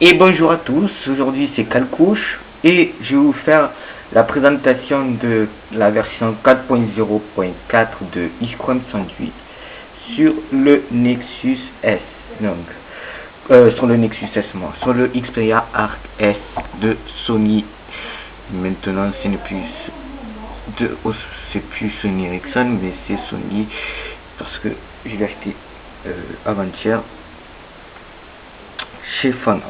Et bonjour à tous, aujourd'hui c'est Calcouche et je vais vous faire la présentation de la version 4.0.4 de Xcom 108 sur le Nexus S, donc sur le Nexus S, sur le Xperia Arc S de Sony. Maintenant ce n'est plus Sony Ericsson, mais c'est Sony parce que je l'ai acheté avant-hier chez Fana.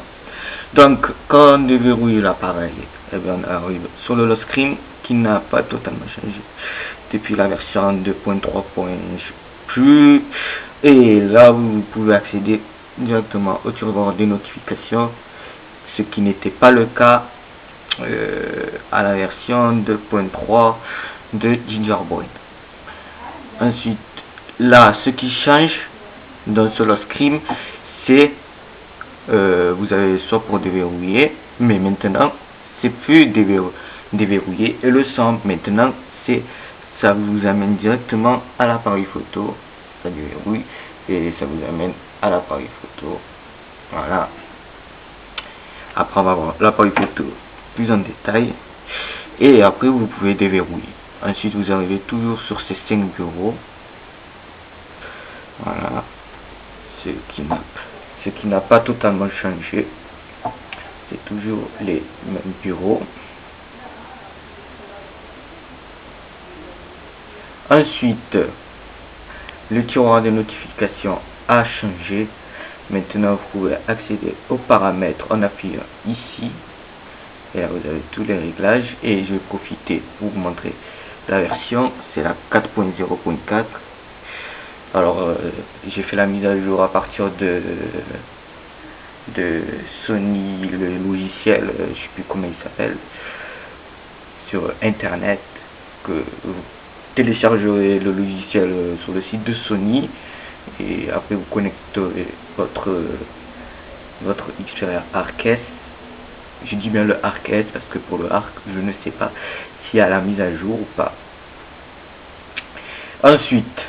Donc, quand on déverrouille l'appareil, eh bien, on arrive sur le lock screen qui n'a pas totalement changé depuis la version 2.3. Plus. Et là, vous pouvez accéder directement au tiroir des notifications, ce qui n'était pas le cas à la version 2.3 de Gingerbread. Ensuite, là, ce qui change dans ce lock screen, c'est vous avez soit pour déverrouiller, mais maintenant c'est plus déverrouillé, et le son maintenant ça vous amène directement à l'appareil photo, ça déverrouille et ça vous amène à l'appareil photo. Voilà, après on va voir l'appareil photo plus en détail et après vous pouvez déverrouiller. Ensuite vous arrivez toujours sur ces 5 bureaux. Voilà, ce qui n'a pas totalement changé, c'est toujours les mêmes bureaux. Ensuite, le tiroir de notification a changé. Maintenant vous pouvez accéder aux paramètres en appuyant ici, et là vous avez tous les réglages, et je vais profiter pour vous montrer la version, c'est la 4.0.4. alors j'ai fait la mise à jour à partir de Sony, le logiciel, je sais plus comment il s'appelle, sur internet, que vous téléchargerez le logiciel sur le site de Sony, et après vous connecterez votre Xperia Arc S. Je dis bien le Arc S parce que pour le Arc, je ne sais pas s'il y a la mise à jour ou pas. Ensuite,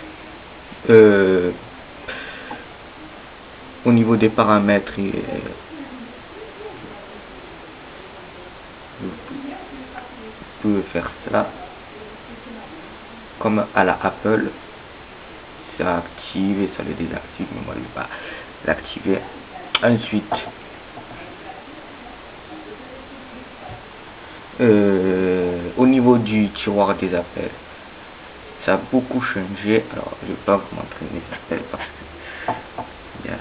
au niveau des paramètres, vous pouvez faire ça comme à la Apple, ça active et ça le désactive, mais moi je ne vais pas l'activer. Ensuite, au niveau du tiroir des appels, ça a beaucoup changé. Alors je vais pas vous montrer mes appels parce que il y a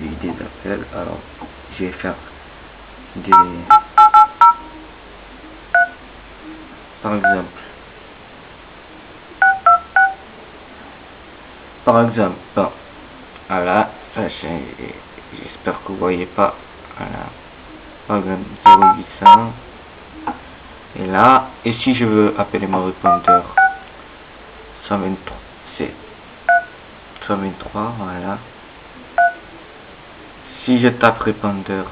eu des appels. Alors je vais faire des, par exemple, bon, voilà, ça change. J'espère que vous voyez pas. Voilà, par exemple 0800, et là, et si je veux appeler mon répondeur 123, c'est 123, voilà. Si je tape répondeur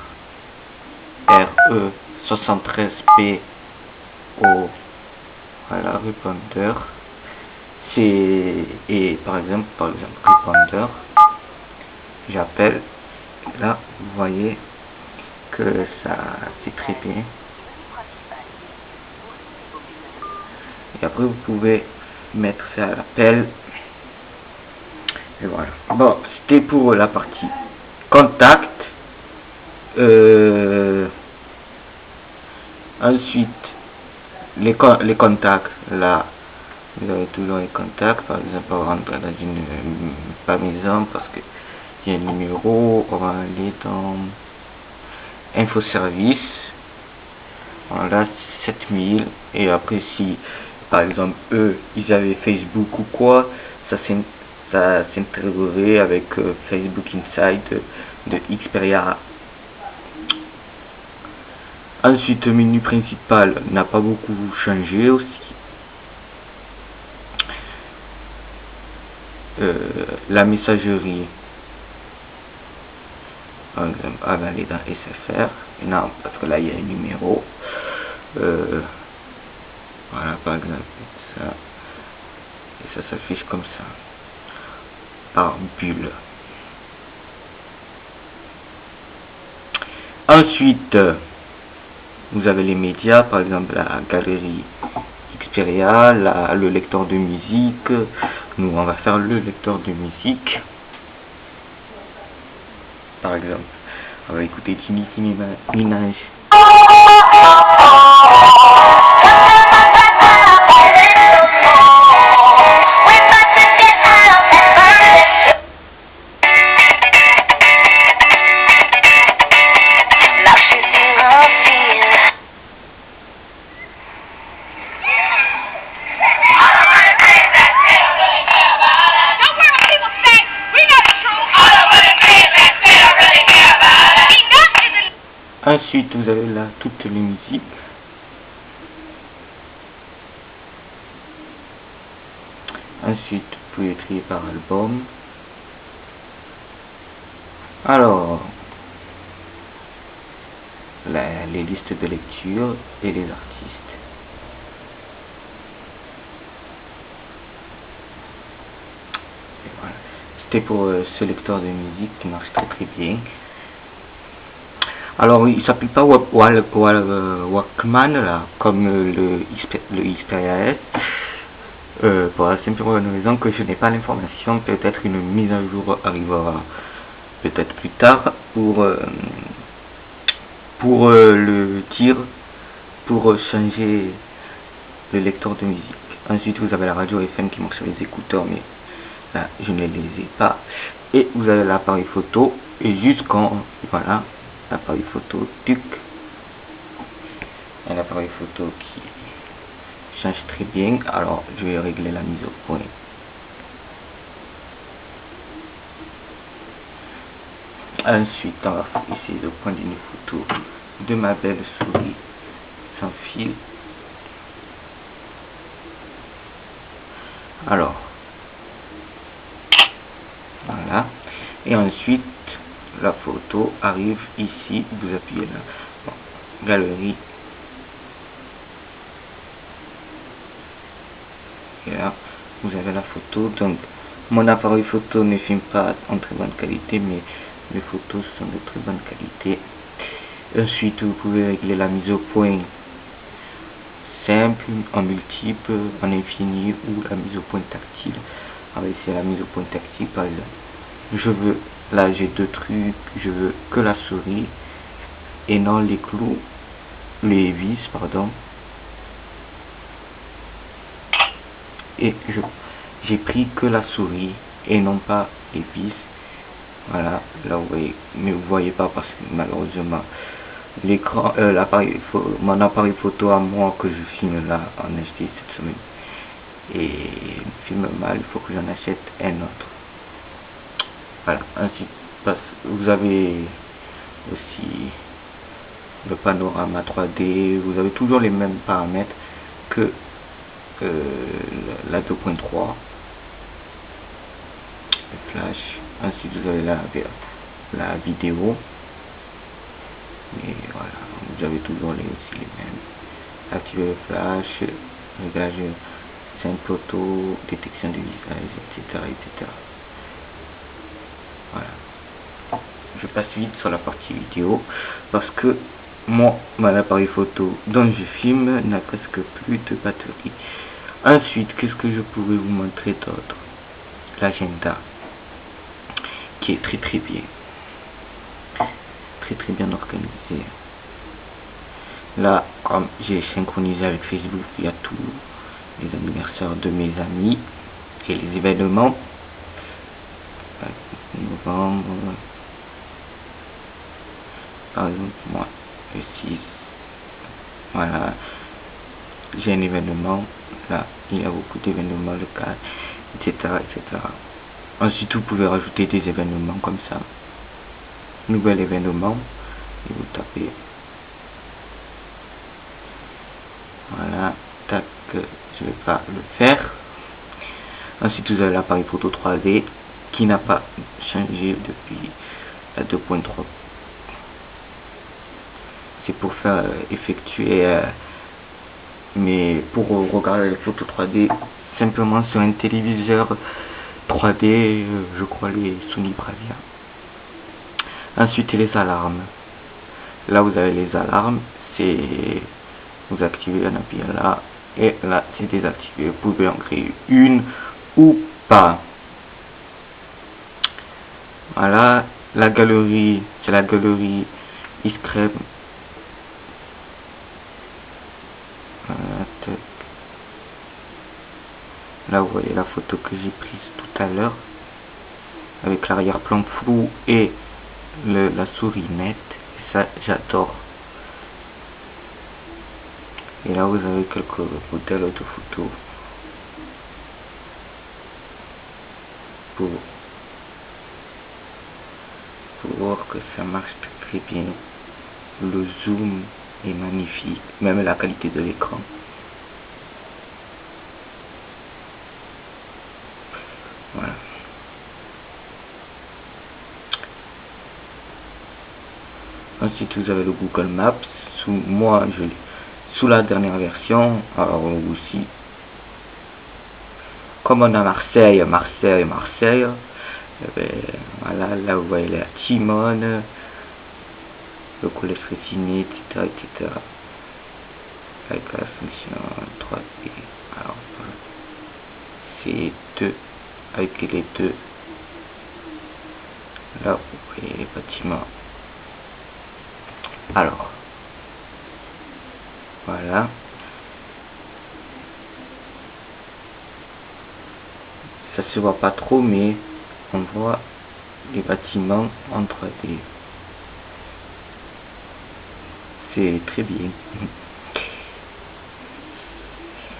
RE73PO, voilà, répondeur, et par exemple répondeur, j'appelle, là vous voyez que ça c'est très bien. Et après vous pouvez mettre ça à l'appel, et voilà. Bon, c'était pour la partie contact. Ensuite les contacts, là vous avez toujours les contacts. Par exemple, on va rentrer dans une pas maison parce que il y a un numéro, on va aller dans info service, voilà, 7000, et après si par exemple eux ils avaient Facebook ou quoi, ça s'intégrerait avec Facebook Inside de Xperia. Ensuite, le menu principal n'a pas beaucoup changé aussi. La messagerie, par exemple, on va aller dans SFR, non, parce que là il y a un numéro, voilà, par exemple ça, et ça s'affiche comme ça par bulle. Ensuite, vous avez les médias, par exemple la galerie Xperia, le lecteur de musique. Nous, on va faire le lecteur de musique. Par exemple, on va écouter Nicki Minaj. Ensuite, vous avez là toutes les musiques. Ensuite, vous pouvez trier par album. Alors, les listes de lecture et les artistes. Et voilà. C'était pour ce lecteur de musique qui marche très très bien. Alors, il s'appuie pas Walkman là, comme le Xperia S. Pour la simple raison que je n'ai pas l'information. Peut-être une mise à jour arrivera peut-être plus tard pour le tir, pour changer le lecteur de musique. Ensuite, vous avez la radio FM qui marche sur les écouteurs, mais là, je ne les ai pas. Et vous avez l'appareil photo, et jusqu'en, voilà, l'appareil photo TUC. Un appareil photo qui change très bien. Alors, je vais régler la mise au point. Ensuite, on va essayer de prendre une photo de ma belle souris sans fil. Alors, voilà. Et ensuite, la photo arrive ici. Vous appuyez là. Bon, galerie. Et là, vous avez la photo. Donc, mon appareil photo ne filme pas en très bonne qualité, mais les photos sont de très bonne qualité. Ensuite, vous pouvez régler la mise au point simple, en multiple, en infini ou la mise au point tactile. Alors ici, la mise au point tactile, par exemple. Je veux, là j'ai deux trucs, je veux que la souris et non les clous, les vis, pardon. Et j'ai pris que la souris et non pas les vis. Voilà, là vous voyez, mais vous voyez pas parce que malheureusement l'écran, mon appareil photo à moi que je filme là en HD cette semaine et filme mal, il faut que j'en achète un autre. Voilà, ainsi vous avez aussi le panorama 3D, vous avez toujours les mêmes paramètres que la 2.3, le flash. Ensuite vous avez la vidéo, et voilà, vous avez toujours aussi les mêmes. Activer le flash, réglage simple auto, détection du visage, etc. Voilà. Je passe vite sur la partie vidéo parce que mon appareil photo dont je filme n'a presque plus de batterie. Ensuite, qu'est-ce que je pourrais vous montrer d'autre? L'agenda qui est très bien. Très bien organisé. Là, comme j'ai synchronisé avec Facebook, il y a tous les anniversaires de mes amis et les événements. Novembre, par exemple, moi, le 6, voilà, j'ai un événement, là, il y a beaucoup d'événements, le 4, etc. Ensuite, vous pouvez rajouter des événements comme ça. Nouvel événement, et vous tapez. Voilà, tac, je vais pas le faire. Ensuite, vous avez l'appareil photo 3D qui n'a pas changé depuis la 2.3. C'est pour faire effectuer, mais pour regarder les photos 3D simplement sur un téléviseur 3D, je crois les Sony Bravia. Ensuite, les alarmes. là vous avez les alarmes, c'est vous activez en appuyant là, et là c'est désactivé. Vous pouvez en créer une ou pas. Voilà, la galerie, c'est la galerie Iscrem. Voilà, là vous voyez la photo que j'ai prise tout à l'heure avec l'arrière-plan flou et la souris nette. Et ça j'adore. Et là vous avez quelques modèles de photos pour voir que ça marche très bien. Le zoom est magnifique, même la qualité de l'écran. Voilà. Ensuite vous avez le Google Maps. Sous la dernière version, alors aussi, comme on a Marseille, eh ben, voilà, là vous voyez la Timone, le collège Fressinet, etc. Avec la fonction 3D. Alors, c'est deux, avec les deux. Là vous voyez les bâtiments. Alors, voilà. Ça se voit pas trop, mais on voit les bâtiments en 3D. C'est très bien.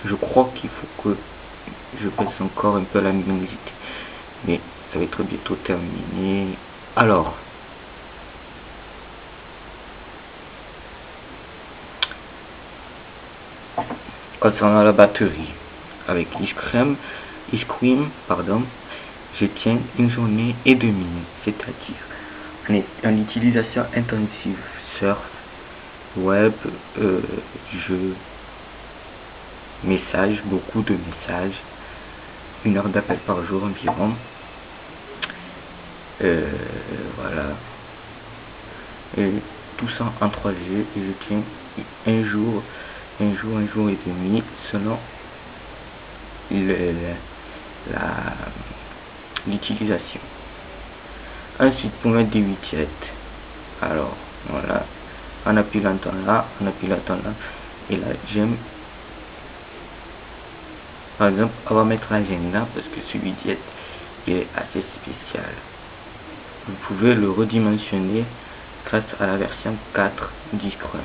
Je crois qu'il faut que je baisse encore un peu la luminosité, mais ça va être bientôt terminé. Alors, concernant la batterie, avec Iscrem, je tiens une journée et demie, c'est-à-dire en utilisation intensive, surf, web, jeux, messages, beaucoup de messages, 1 heure d'appel par jour environ. Voilà, et tout ça en 3G, et je tiens un jour et demi selon l'utilisation. Ensuite, pour mettre des widgets, alors voilà, on appuie là, et là j'aime, par exemple on va mettre l'agenda parce que ce widget est assez spécial. Vous pouvez le redimensionner grâce à la version 4 d'Iscrem.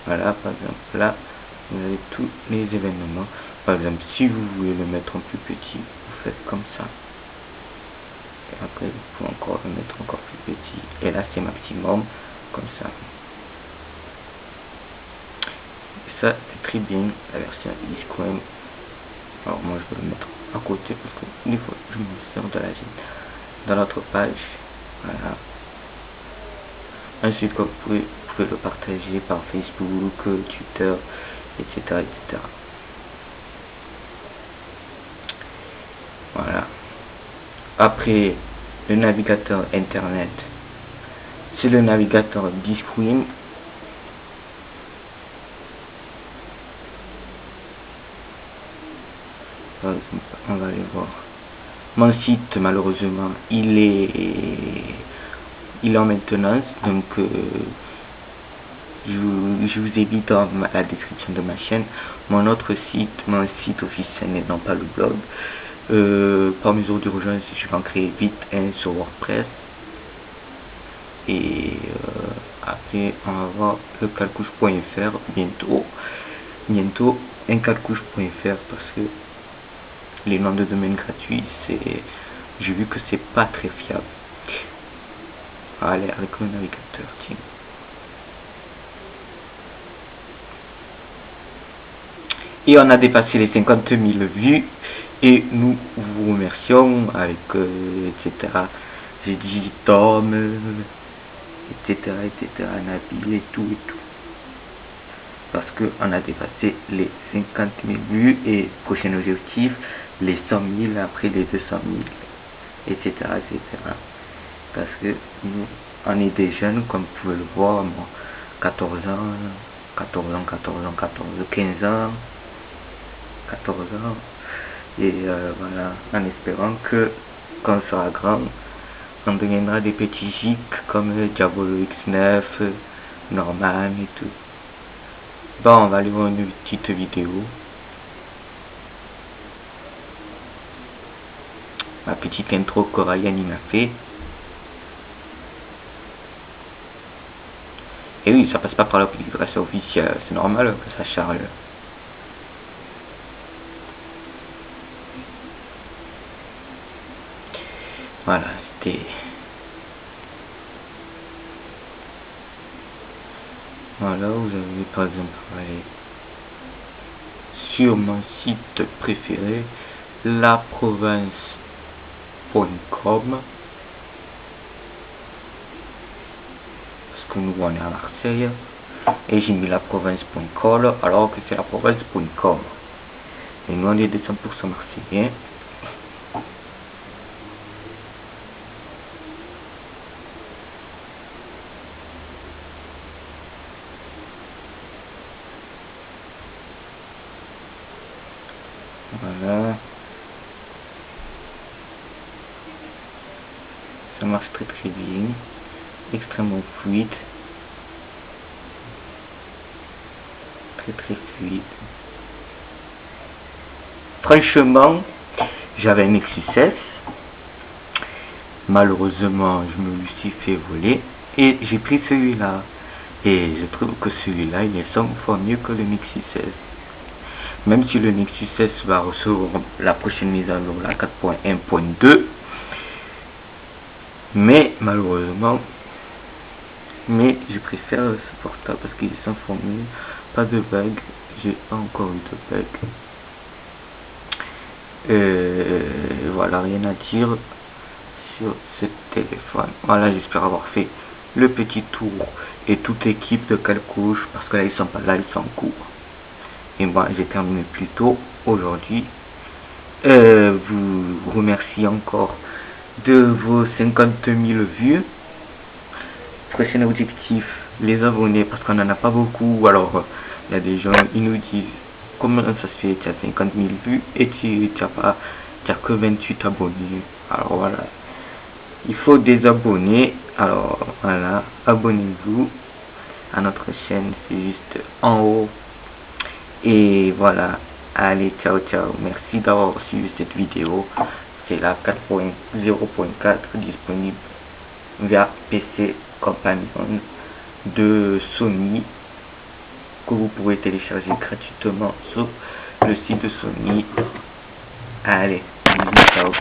Voilà, par exemple là vous avez tous les événements. Par exemple, si vous voulez le mettre en plus petit, vous faites comme ça. Et après, vous pouvez encore le mettre encore plus petit. Et là, c'est maximum, comme ça. Et ça, c'est très bien, la version Iscrem. Alors, moi, je vais le mettre à côté parce que des fois, je me sers de la gêne. Dans notre page, voilà. Ensuite, vous pouvez le partager par Facebook, Twitter, etc. Voilà. Après, le navigateur internet, c'est le navigateur d'Iscrem. On va aller voir. Mon site, malheureusement, il est en maintenance, donc je vous ai mis dans la description de ma chaîne mon site officiel n'étant pas le blog. Par mesure d'urgence, je vais en créer vite un sur WordPress, et après on va voir le calcouche.fr bientôt un calcouche.fr, parce que les noms de domaine gratuits, j'ai vu que c'est pas très fiable. Allez, avec le navigateur, tiens. Et on a dépassé les 50 000 vues, et nous vous remercions avec etc. J'ai dit Tom, etc. Nabil et tout, parce que on a dépassé les 50 000 vues, et prochain objectif les 100 000, après les 200 000, etc. parce que nous on est des jeunes, comme vous pouvez le voir, moi, 14 ans, 14 ans, 14 ans, 14, 15 ans, 14 ans, et voilà, en espérant que quand on sera grand, on deviendra des petits geeks comme Diablo X9, Norman et tout. Bon, on va aller voir une petite vidéo. Ma petite intro que Ryan m'a fait. Et oui, ça passe pas par la publication officielle, c'est normal que ça charge. Voilà, c'était... Voilà, vous avez par exemple aller sur mon site préféré, laprovince.com, parce que nous on est à Marseille, et j'ai mis laprovince.com alors que c'est laprovince.com. Et nous on est de 100% marseillais. Voilà. Ça marche très très bien. Extrêmement fluide. Très très fluide. Franchement, j'avais un Nexus 16. Malheureusement, je me suis fait voler. Et j'ai pris celui-là. Et je trouve que celui-là, il est 100 fois mieux que le Nexus 16. Même si le Nexus 16 va recevoir la prochaine mise à jour, la 4.1.2, mais malheureusement, je préfère ce portable parce qu'il est sans formule, pas de bug, j'ai pas encore eu de bug. Voilà, rien à dire sur ce téléphone. Voilà, j'espère avoir fait le petit tour et toute équipe de Calcouche, parce que là ils sont pas là, ils sont en cours. Et moi j'ai terminé plus tôt aujourd'hui. Vous remercie encore de vos 50 000 vues. Prochain objectif, les abonnés, parce qu'on n'en a pas beaucoup. Alors il y a des gens, ils nous disent comment ça se fait, tu as 50 000 vues et tu as que 28 abonnés. Alors voilà, il faut des abonnés. Alors voilà, abonnez-vous à notre chaîne, c'est juste en haut. Et voilà, allez, ciao ciao, merci d'avoir suivi cette vidéo. C'est la 4.0.4 disponible via PC Companion de Sony, que vous pouvez télécharger gratuitement sur le site de Sony. Allez, ciao.